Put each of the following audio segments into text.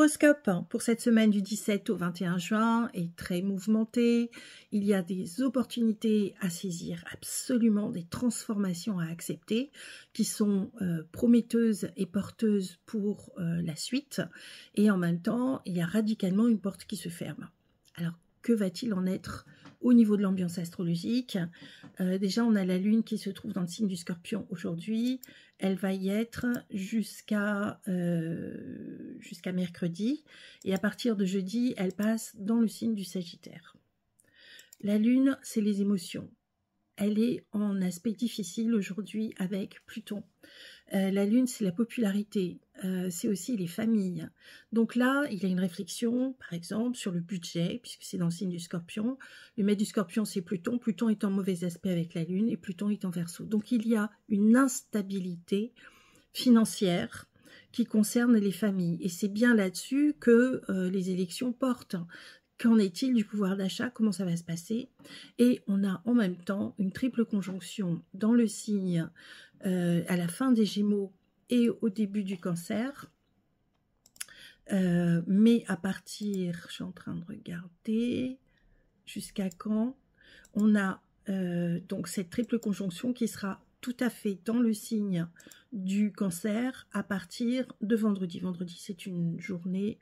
L'horoscope pour cette semaine du 17 au 21 juin est très mouvementé. Il y a des opportunités à saisir, absolument des transformations à accepter qui sont prometteuses et porteuses pour la suite. Et en même temps, il y a radicalement une porte qui se ferme. Alors, que va-t-il en être au niveau de l'ambiance astrologique? Déjà, on a la Lune qui se trouve dans le signe du Scorpion aujourd'hui. Elle va y être jusqu'à mercredi. Et à partir de jeudi, elle passe dans le signe du Sagittaire. La Lune, c'est les émotions. Elle est en aspect difficile aujourd'hui avec Pluton. La Lune, c'est la popularité, c'est aussi les familles. Donc là, il y a une réflexion, par exemple, sur le budget, puisque c'est dans le signe du Scorpion. Le maître du Scorpion, c'est Pluton. Pluton est en mauvais aspect avec la Lune et Pluton est en Verseau. Donc il y a une instabilité financière qui concerne les familles. Et c'est bien là-dessus que les élections portent. Qu'en est-il du pouvoir d'achat? Comment ça va se passer? Et on a en même temps une triple conjonction dans le signe à la fin des Gémeaux et au début du Cancer. Mais à partir, je suis en train de regarder, jusqu'à quand? On a donc cette triple conjonction qui sera tout à fait dans le signe du Cancer à partir de vendredi. Vendredi, c'est une journée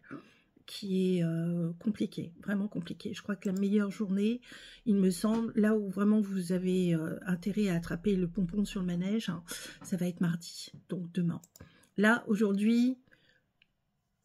qui est compliqué, vraiment compliqué. Je crois que la meilleure journée, il me semble, là où vraiment vous avez intérêt à attraper le pompon sur le manège, hein, ça va être mardi, donc demain. Là, aujourd'hui,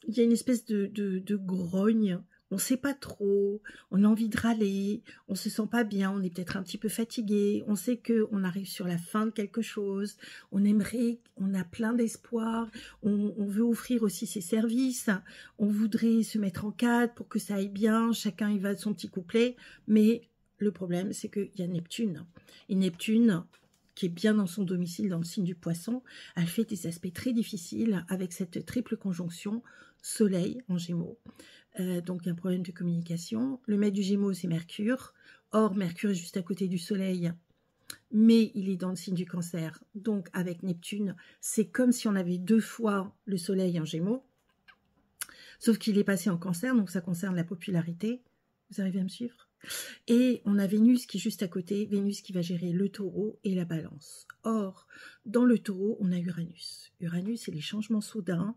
il y a une espèce de grogne. On ne sait pas trop, on a envie de râler, on ne se sent pas bien, on est peut-être un petit peu fatigué, on sait qu'on arrive sur la fin de quelque chose, on aimerait, on a plein d'espoir, on veut offrir aussi ses services, on voudrait se mettre en cadre pour que ça aille bien, chacun y va de son petit couplet, mais le problème c'est qu'il y a Neptune, et Neptune, qui est bien dans son domicile dans le signe du Poisson, elle fait des aspects très difficiles avec cette triple conjonction Soleil en Gémeaux. Donc un problème de communication. Le maître du Gémeaux, c'est Mercure. Or, Mercure est juste à côté du Soleil, mais il est dans le signe du Cancer. Donc avec Neptune, c'est comme si on avait deux fois le Soleil en Gémeaux, sauf qu'il est passé en Cancer, donc ça concerne la popularité. Vous arrivez à me suivre? Et on a Vénus qui est juste à côté, Vénus qui va gérer le Taureau et la Balance. Or, dans le Taureau, on a Uranus. Uranus, c'est les changements soudains.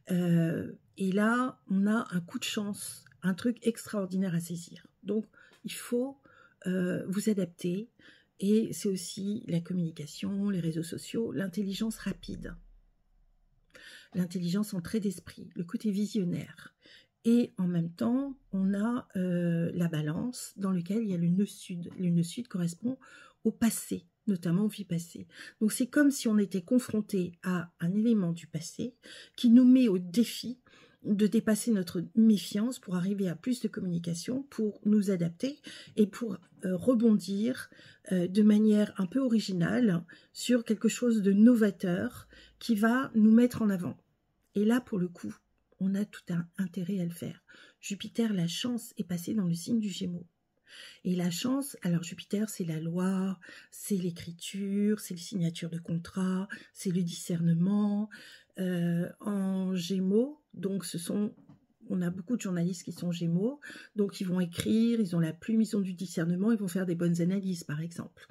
Et là, on a un coup de chance, un truc extraordinaire à saisir. Donc, il faut vous adapter. Et c'est aussi la communication, les réseaux sociaux, l'intelligence rapide. L'intelligence en trait d'esprit, le côté visionnaire. Et en même temps, on a la Balance dans lequel il y a le nœud sud. Le nœud sud correspond au passé, notamment aux vies passées. Donc c'est comme si on était confronté à un élément du passé qui nous met au défi de dépasser notre méfiance pour arriver à plus de communication, pour nous adapter et pour rebondir de manière un peu originale sur quelque chose de novateur qui va nous mettre en avant. Et là, pour le coup, on a tout un intérêt à le faire. Jupiter, la chance, est passée dans le signe du Gémeaux. Et la chance, alors Jupiter, c'est la loi, c'est l'écriture, c'est les signatures de contrats, c'est le discernement. En Gémeaux, donc on a beaucoup de journalistes qui sont Gémeaux, donc ils vont écrire, ils ont la plume, ils ont du discernement, ils vont faire des bonnes analyses, par exemple.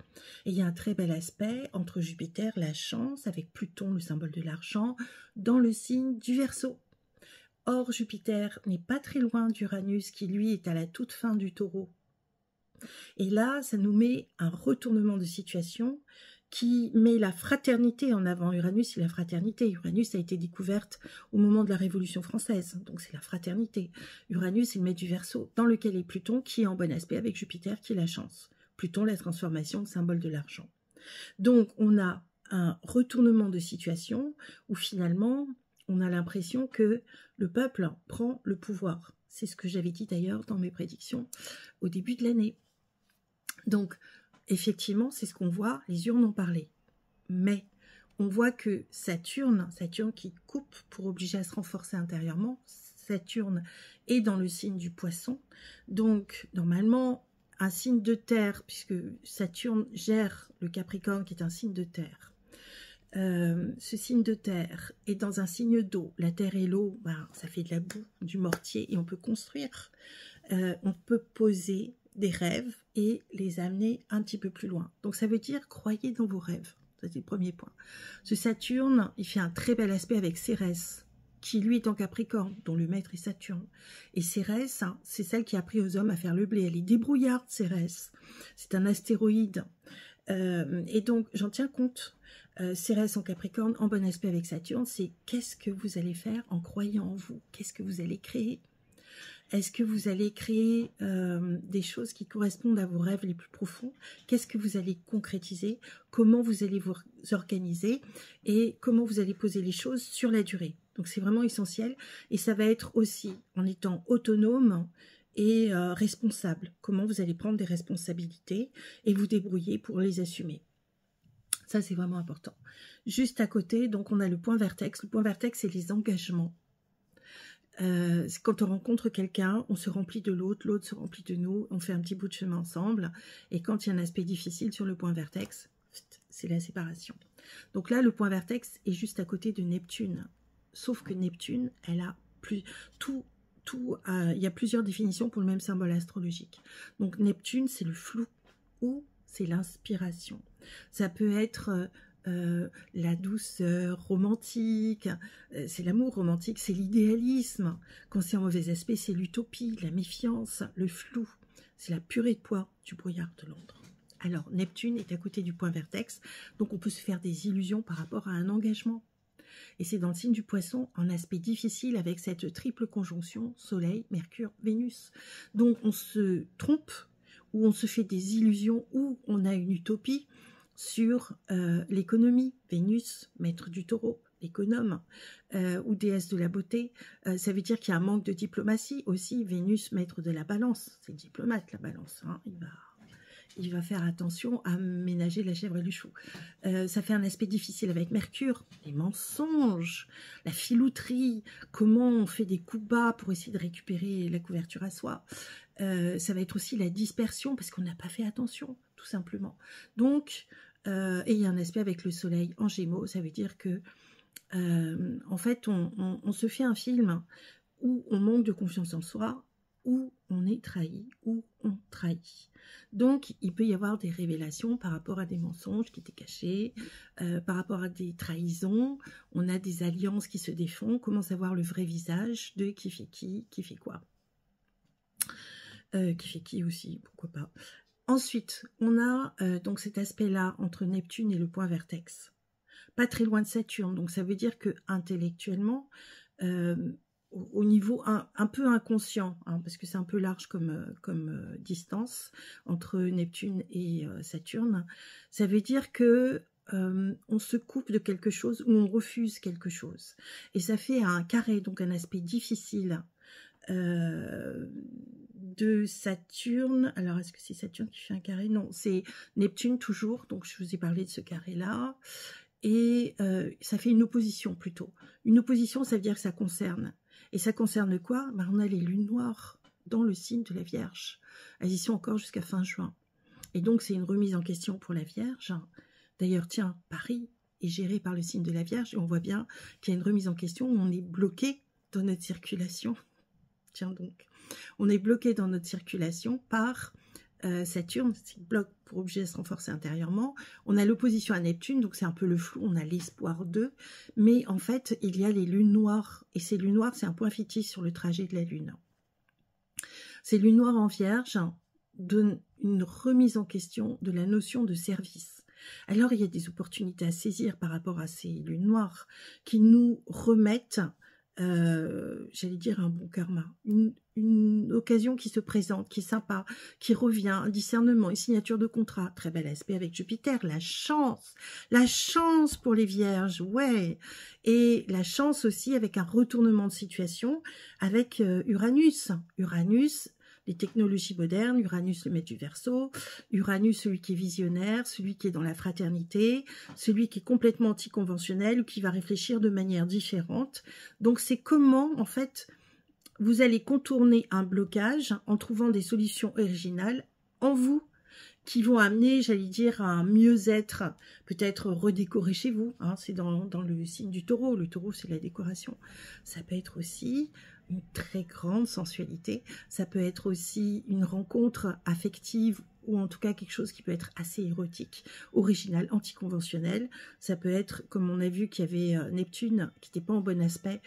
Et il y a un très bel aspect entre Jupiter, la chance, avec Pluton, le symbole de l'argent, dans le signe du Verseau. Or, Jupiter n'est pas très loin d'Uranus, qui lui est à la toute fin du Taureau. Et là, ça nous met un retournement de situation qui met la fraternité en avant. Uranus, c'est la fraternité. Uranus a été découverte au moment de la Révolution française, donc c'est la fraternité. Uranus, c'est le maître du Verseau, dans lequel est Pluton, qui est en bon aspect avec Jupiter, qui est la chance. Pluton, la transformation, symbole de l'argent. Donc, on a un retournement de situation où finalement, on a l'impression que le peuple prend le pouvoir. C'est ce que j'avais dit d'ailleurs dans mes prédictions au début de l'année. Donc, effectivement, c'est ce qu'on voit, les urnes ont parlé. Mais on voit que Saturne qui coupe pour obliger à se renforcer intérieurement, Saturne est dans le signe du Poisson. Donc, normalement, un signe de terre, puisque Saturne gère le Capricorne qui est un signe de terre, ce signe de terre est dans un signe d'eau, la terre et l'eau, ben, ça fait de la boue, du mortier, et on peut construire, on peut poser des rêves et les amener un petit peu plus loin. Donc ça veut dire croyez dans vos rêves, ça c'est le premier point. Ce Saturne, il fait un très bel aspect avec Cérès, qui lui est en Capricorne, dont le maître est Saturne. Et Cérès, hein, c'est celle qui a appris aux hommes à faire le blé, elle est débrouillarde Cérès, c'est un astéroïde. Et donc j'en tiens compte. Cérès en Capricorne, en bon aspect avec Saturne, c'est qu'est-ce que vous allez faire en croyant en vous? Qu'est-ce que vous allez créer? Est-ce que vous allez créer des choses qui correspondent à vos rêves les plus profonds? Qu'est-ce que vous allez concrétiser? Comment vous allez vous organiser? Et comment vous allez poser les choses sur la durée? Donc c'est vraiment essentiel. Et ça va être aussi en étant autonome et responsable. Comment vous allez prendre des responsabilités et vous débrouiller pour les assumer. Ça, c'est vraiment important. Juste à côté, donc on a le point vertex. Le point vertex, c'est les engagements. Quand on rencontre quelqu'un, on se remplit de l'autre, l'autre se remplit de nous, on fait un petit bout de chemin ensemble. Et quand il y a un aspect difficile sur le point vertex, c'est la séparation. Donc là, le point vertex est juste à côté de Neptune. Sauf que Neptune, elle a plus il y a plusieurs définitions pour le même symbole astrologique. Donc Neptune, c'est le flou ou c'est l'inspiration. Ça peut être la douceur romantique, c'est l'amour romantique, c'est l'idéalisme. Quand c'est en mauvais aspect, c'est l'utopie, la méfiance, le flou. C'est la purée de poids du brouillard de Londres. Alors, Neptune est à côté du point vertex, donc on peut se faire des illusions par rapport à un engagement. Et c'est dans le signe du Poisson, un aspect difficile avec cette triple conjonction Soleil, Mercure, Vénus. Donc on se trompe, ou on se fait des illusions, ou on a une utopie sur l'économie. Vénus, maître du Taureau, économe, ou déesse de la beauté. Ça veut dire qu'il y a un manque de diplomatie aussi. Vénus, maître de la Balance, c'est diplomate la Balance, hein. Il va faire attention à ménager la chèvre et le chou. Ça fait un aspect difficile avec Mercure, les mensonges, la filouterie, comment on fait des coups bas pour essayer de récupérer la couverture à soi. Ça va être aussi la dispersion parce qu'on n'a pas fait attention, tout simplement. Donc, et il y a un aspect avec le soleil en Gémeaux, ça veut dire que, en fait, on se fait un film où on manque de confiance en soi, où on est trahi, où on trahit. Donc, il peut y avoir des révélations par rapport à des mensonges qui étaient cachés, par rapport à des trahisons, on a des alliances qui se défont, on commence à voir le vrai visage de qui fait quoi. Qui fait qui aussi, pourquoi pas. Ensuite, on a donc cet aspect-là entre Neptune et le point vertex. Pas très loin de Saturne, donc ça veut dire que intellectuellement, au niveau un peu inconscient, hein, parce que c'est un peu large comme distance entre Neptune et Saturne, ça veut dire que on se coupe de quelque chose ou on refuse quelque chose. Et ça fait un carré, donc un aspect difficile de Saturne. Alors, est-ce que c'est Saturne qui fait un carré? Non, c'est Neptune toujours, donc je vous ai parlé de ce carré-là. Et ça fait une opposition plutôt. Une opposition, ça veut dire que ça concerne. Et ça concerne quoi? Ben, on a les lunes noires dans le signe de la Vierge. Elles y sont encore jusqu'à fin juin. Et donc, c'est une remise en question pour la Vierge. D'ailleurs, tiens, Paris est géré par le signe de la Vierge. Et on voit bien qu'il y a une remise en question où on est bloqué dans notre circulation. Tiens donc, on est bloqué dans notre circulation par Saturne, c'est le bloc pour objet à se renforcer intérieurement. On a l'opposition à Neptune, donc c'est un peu le flou, on a l'espoir d'eux. Mais en fait, il y a les lunes noires. Et ces lunes noires, c'est un point fictif sur le trajet de la Lune. Ces lunes noires en Vierge donnent une remise en question de la notion de service. Alors, il y a des opportunités à saisir par rapport à ces lunes noires qui nous remettent j'allais dire un bon karma, une occasion qui se présente, qui est sympa, qui revient, un discernement, une signature de contrat, très bel aspect avec Jupiter, la chance pour les vierges, ouais, et la chance aussi avec un retournement de situation avec Uranus, les technologies modernes, Uranus le maître du Verseau, Uranus celui qui est visionnaire, celui qui est dans la fraternité, celui qui est complètement anticonventionnel ou qui va réfléchir de manière différente. Donc c'est comment en fait vous allez contourner un blocage en trouvant des solutions originales en vous qui vont amener, j'allais dire, à un mieux-être, peut-être redécorer chez vous, hein, c'est dans le signe du taureau, le taureau c'est la décoration, ça peut être aussi une très grande sensualité, ça peut être aussi une rencontre affective ou en tout cas quelque chose qui peut être assez érotique, original, anticonventionnel, ça peut être, comme on a vu qu'il y avait Neptune qui n'était pas en bon aspect,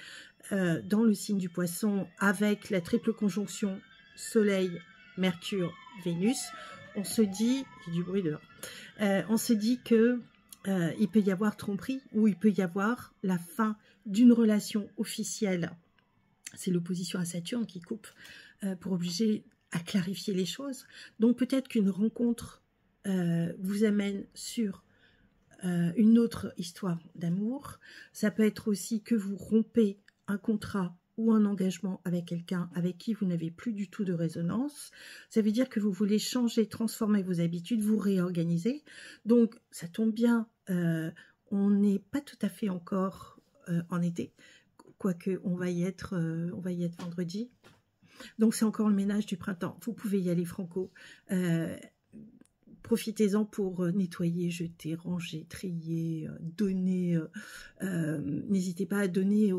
dans le signe du poisson avec la triple conjonction Soleil, Mercure, Vénus, on se dit, il y a du bruit dehors, on se dit que il peut y avoir tromperie ou il peut y avoir la fin d'une relation officielle. C'est l'opposition à Saturne qui coupe pour obliger à clarifier les choses. Donc peut-être qu'une rencontre vous amène sur une autre histoire d'amour. Ça peut être aussi que vous rompez un contrat ou un engagement avec quelqu'un avec qui vous n'avez plus du tout de résonance. Ça veut dire que vous voulez changer, transformer vos habitudes, vous réorganiser. Donc, ça tombe bien, on n'est pas tout à fait encore en été, quoique on va y être vendredi. Donc, c'est encore le ménage du printemps. Vous pouvez y aller franco. Profitez-en pour nettoyer, jeter, ranger, trier, donner. N'hésitez pas à donner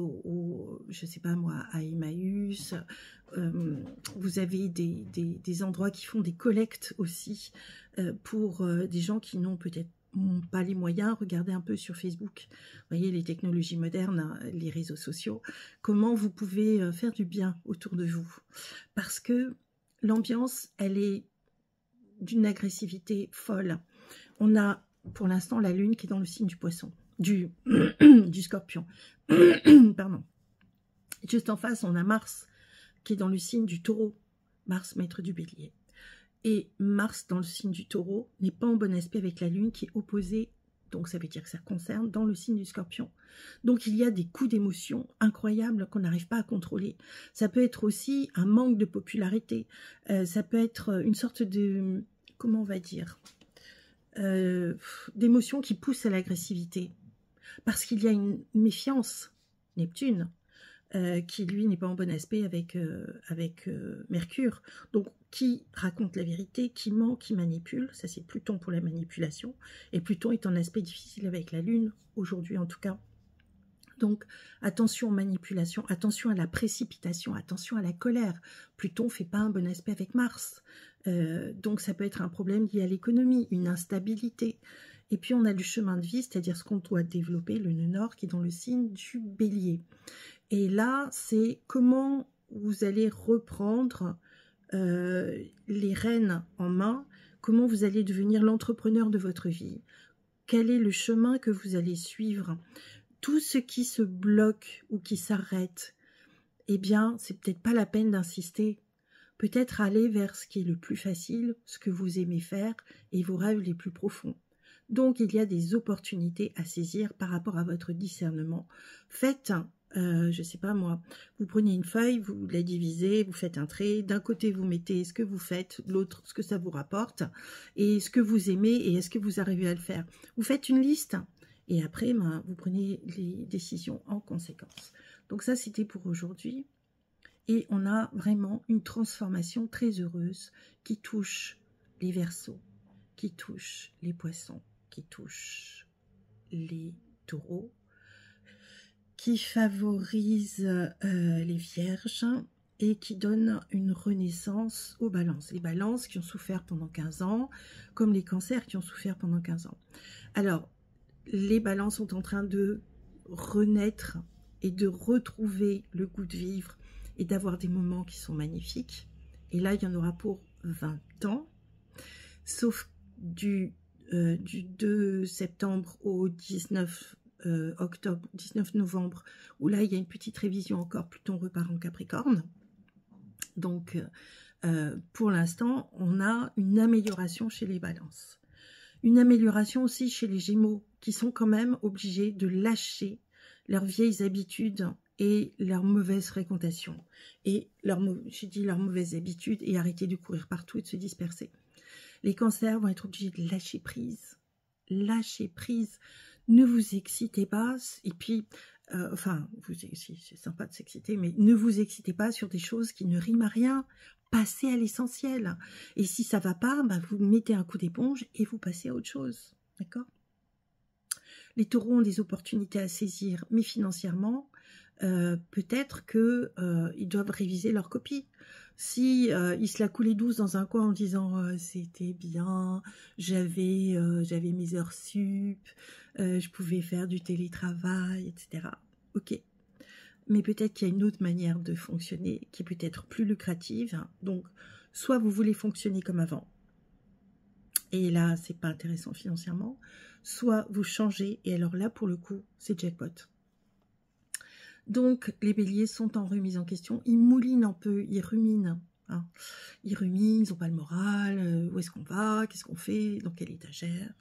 je sais pas moi, à Emmaüs. Vous avez des endroits qui font des collectes aussi pour des gens qui n'ont peut-être pas les moyens. Regardez un peu sur Facebook. Vous voyez les technologies modernes, hein, les réseaux sociaux. Comment vous pouvez faire du bien autour de vous. Parce que l'ambiance, elle est d'une agressivité folle. On a pour l'instant la lune qui est dans le signe du poisson, du scorpion. Pardon. Juste en face, on a Mars qui est dans le signe du taureau. Mars, maître du bélier. Et Mars dans le signe du taureau n'est pas en bon aspect avec la lune qui est opposée, donc ça veut dire que ça concerne, dans le signe du scorpion. Donc il y a des coups d'émotion incroyables qu'on n'arrive pas à contrôler. Ça peut être aussi un manque de popularité. Ça peut être une sorte de, comment on va dire, d'émotion qui pousse à l'agressivité. Parce qu'il y a une méfiance, Neptune, qui lui n'est pas en bon aspect avec Mercure. Donc qui raconte la vérité, qui ment, qui manipule, ça c'est Pluton pour la manipulation, et Pluton est en aspect difficile avec la Lune, aujourd'hui en tout cas. Donc attention aux manipulations, attention à la précipitation, attention à la colère. Pluton ne fait pas un bon aspect avec Mars, donc ça peut être un problème lié à l'économie, une instabilité. Et puis on a le chemin de vie, c'est-à-dire ce qu'on doit développer, le nœud nord qui est dans le signe du bélier. Et là, c'est comment vous allez reprendre les rênes en main, comment vous allez devenir l'entrepreneur de votre vie. Quel est le chemin que vous allez suivre? Tout ce qui se bloque ou qui s'arrête, eh bien, c'est peut-être pas la peine d'insister. Peut-être aller vers ce qui est le plus facile, ce que vous aimez faire et vos rêves les plus profonds. Donc, il y a des opportunités à saisir par rapport à votre discernement. Faites, je sais pas moi, vous prenez une feuille, vous la divisez, vous faites un trait. D'un côté, vous mettez ce que vous faites, l'autre, ce que ça vous rapporte, et ce que vous aimez et est-ce que vous arrivez à le faire. Vous faites une liste et après, vous prenez les décisions en conséquence. Donc ça, c'était pour aujourd'hui. Et on a vraiment une transformation très heureuse qui touche les Verseaux, qui touche les Poissons, qui touche les Taureaux, qui favorise les Vierges et qui donne une renaissance aux Balances. Les Balances qui ont souffert pendant 15 ans, comme les Cancers qui ont souffert pendant 15 ans. Alors, les Balances sont en train de renaître et de retrouver le goût de vivre et d'avoir des moments qui sont magnifiques. Et là, il y en aura pour 20 ans, sauf du 2 septembre au 19 octobre, 19 novembre, où là, il y a une petite révision encore, Pluton repart en Capricorne. Donc, pour l'instant, on a une amélioration chez les Balances. Une amélioration aussi chez les Gémeaux, qui sont quand même obligés de lâcher leurs vieilles habitudes et leurs mauvaises fréquentations. Et j'ai dit leurs mauvaises habitudes et arrêter de courir partout et de se disperser. Les Cancers vont être obligés de lâcher prise. Lâcher prise. Ne vous excitez pas. Et puis, Enfin, c'est sympa de s'exciter, mais ne vous excitez pas sur des choses qui ne riment à rien. Passez à l'essentiel. Et si ça va pas, bah, vous mettez un coup d'éponge et vous passez à autre chose. D'accord? Les taureaux ont des opportunités à saisir, mais financièrement, peut-être que ils doivent réviser leur copie. Si ils se la coulaient douce dans un coin en disant c'était bien, j'avais mes heures sup, je pouvais faire du télétravail, etc. Ok. Mais peut-être qu'il y a une autre manière de fonctionner qui peut être plus lucrative. Donc, soit vous voulez fonctionner comme avant, et là, c'est pas intéressant financièrement, soit vous changez, et alors là, pour le coup, c'est jackpot. Donc, les béliers sont en remise en question, ils moulinent un peu, ils ruminent. Hein. Ils ruminent, ils n'ont pas le moral, où est-ce qu'on va, qu'est-ce qu'on fait, dans quelle étagère.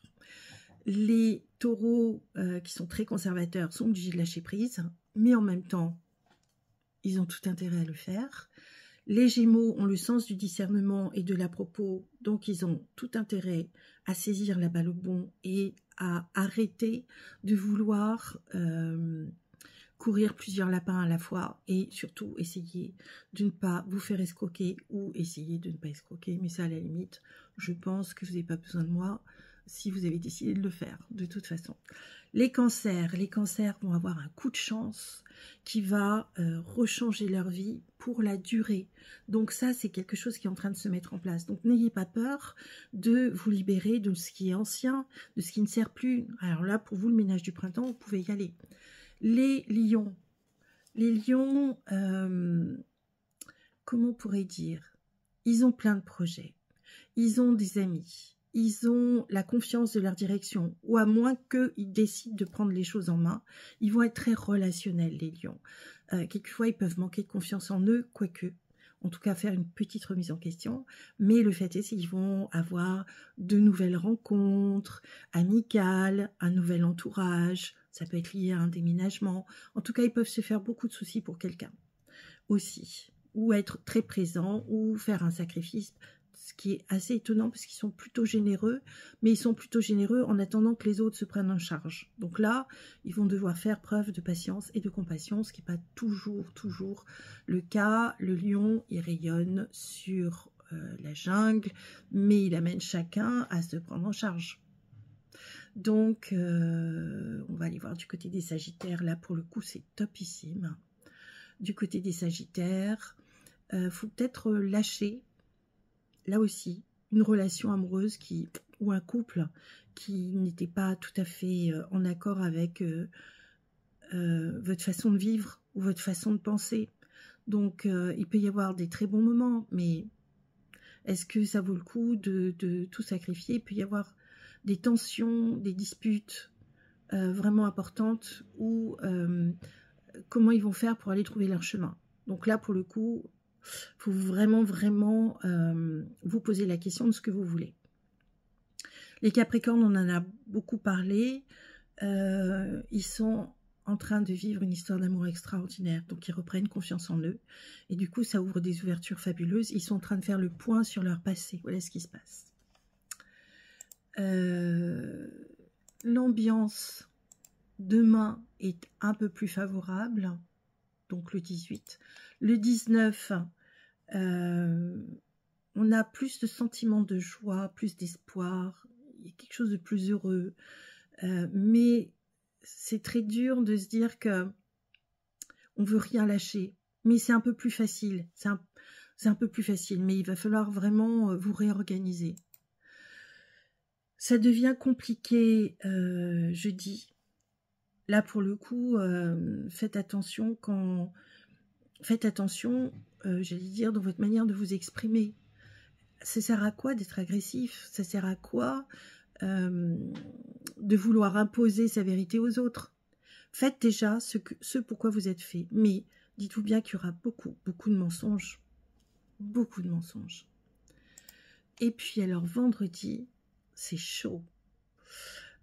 Les taureaux qui sont très conservateurs sont obligés de lâcher prise, mais en même temps, ils ont tout intérêt à le faire. Les Gémeaux ont le sens du discernement et de l'à-propos, donc ils ont tout intérêt à saisir la balle au bond et à arrêter de vouloir courir plusieurs lapins à la fois et surtout essayer de ne pas vous faire escroquer ou essayer de ne pas escroquer, mais ça à la limite, je pense que vous n'avez pas besoin de moi si vous avez décidé de le faire, de toute façon. Les cancers vont avoir un coup de chance qui va rechanger leur vie pour la durée. Donc ça, c'est quelque chose qui est en train de se mettre en place. Donc n'ayez pas peur de vous libérer de ce qui est ancien, de ce qui ne sert plus. Alors là, pour vous, le ménage du printemps, vous pouvez y aller. Les lions, comment on pourrait dire? Ils ont plein de projets, ils ont des amis, ils ont la confiance de leur direction, ou à moins qu'ils décident de prendre les choses en main, ils vont être très relationnels, les lions. Quelquefois, ils peuvent manquer de confiance en eux, quoique, en tout cas faire une petite remise en question, mais le fait est qu'ils vont avoir de nouvelles rencontres amicales, un nouvel entourage, ça peut être lié à un déménagement, en tout cas, ils peuvent se faire beaucoup de soucis pour quelqu'un aussi, ou être très présents, ou faire un sacrifice, ce qui est assez étonnant parce qu'ils sont plutôt généreux, mais ils sont plutôt généreux en attendant que les autres se prennent en charge. Donc là, ils vont devoir faire preuve de patience et de compassion, ce qui n'est pas toujours le cas. Le lion, il rayonne sur la jungle, mais il amène chacun à se prendre en charge. Donc, on va aller voir du côté des Sagittaires. Là, pour le coup, c'est topissime. Du côté des Sagittaires, faut peut-être lâcher, là aussi, une relation amoureuse ou un couple qui n'était pas tout à fait en accord avec votre façon de vivre ou votre façon de penser. Donc, il peut y avoir des très bons moments, mais est-ce que ça vaut le coup de tout sacrifier? Il peut y avoir des tensions, des disputes vraiment importantes ou comment ils vont faire pour aller trouver leur chemin. Donc là, pour le coup, il faut vraiment vous poser la question de ce que vous voulez. Les Capricornes, on en a beaucoup parlé. Ils sont en train de vivre une histoire d'amour extraordinaire. Donc, ils reprennent confiance en eux. Et du coup, ça ouvre des ouvertures fabuleuses. Ils sont en train de faire le point sur leur passé. Voilà ce qui se passe. L'ambiance demain est un peu plus favorable. Donc, le 18. Le 19, on a plus de sentiments de joie, plus d'espoir. Il y a quelque chose de plus heureux. Mais c'est très dur de se dire que on veut rien lâcher. Mais c'est un peu plus facile. C'est un peu plus facile. Mais il va falloir vraiment vous réorganiser. Ça devient compliqué jeudi. Là, pour le coup, faites attention j'allais dire, dans votre manière de vous exprimer. Ça sert à quoi d'être agressif? Ça sert à quoi de vouloir imposer sa vérité aux autres? Faites déjà ce pourquoi vous êtes fait. Mais dites-vous bien qu'il y aura beaucoup de mensonges. Beaucoup de mensonges. Et puis alors, vendredi, c'est chaud.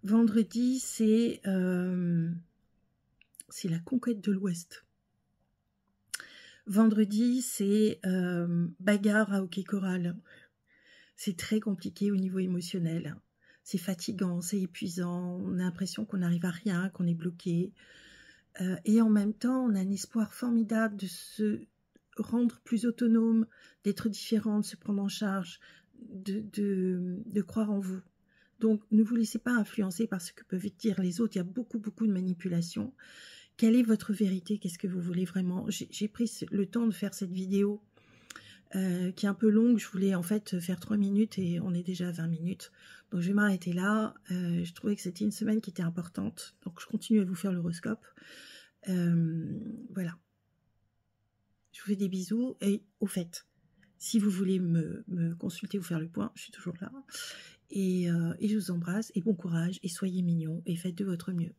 Vendredi, c'est la conquête de l'Ouest. Vendredi, c'est bagarre à hockey choral. C'est très compliqué au niveau émotionnel. C'est fatigant, c'est épuisant. On a l'impression qu'on n'arrive à rien, qu'on est bloqué. Et en même temps, on a un espoir formidable de se rendre plus autonome, d'être différent, de se prendre en charge, de croire en vous. Donc, ne vous laissez pas influencer par ce que peuvent dire les autres. Il y a beaucoup, beaucoup de manipulation. Quelle est votre vérité? Qu'est-ce que vous voulez vraiment? J'ai pris le temps de faire cette vidéo qui est un peu longue. Je voulais en fait faire 3 minutes et on est déjà à 20 minutes. Donc, je vais m'arrêter là. Je trouvais que c'était une semaine qui était importante. Donc, je continue à vous faire l'horoscope. Voilà. Je vous fais des bisous. Et au fait, si vous voulez me consulter ou faire le point, je suis toujours là. Et je vous embrasse et bon courage et soyez mignons et faites de votre mieux.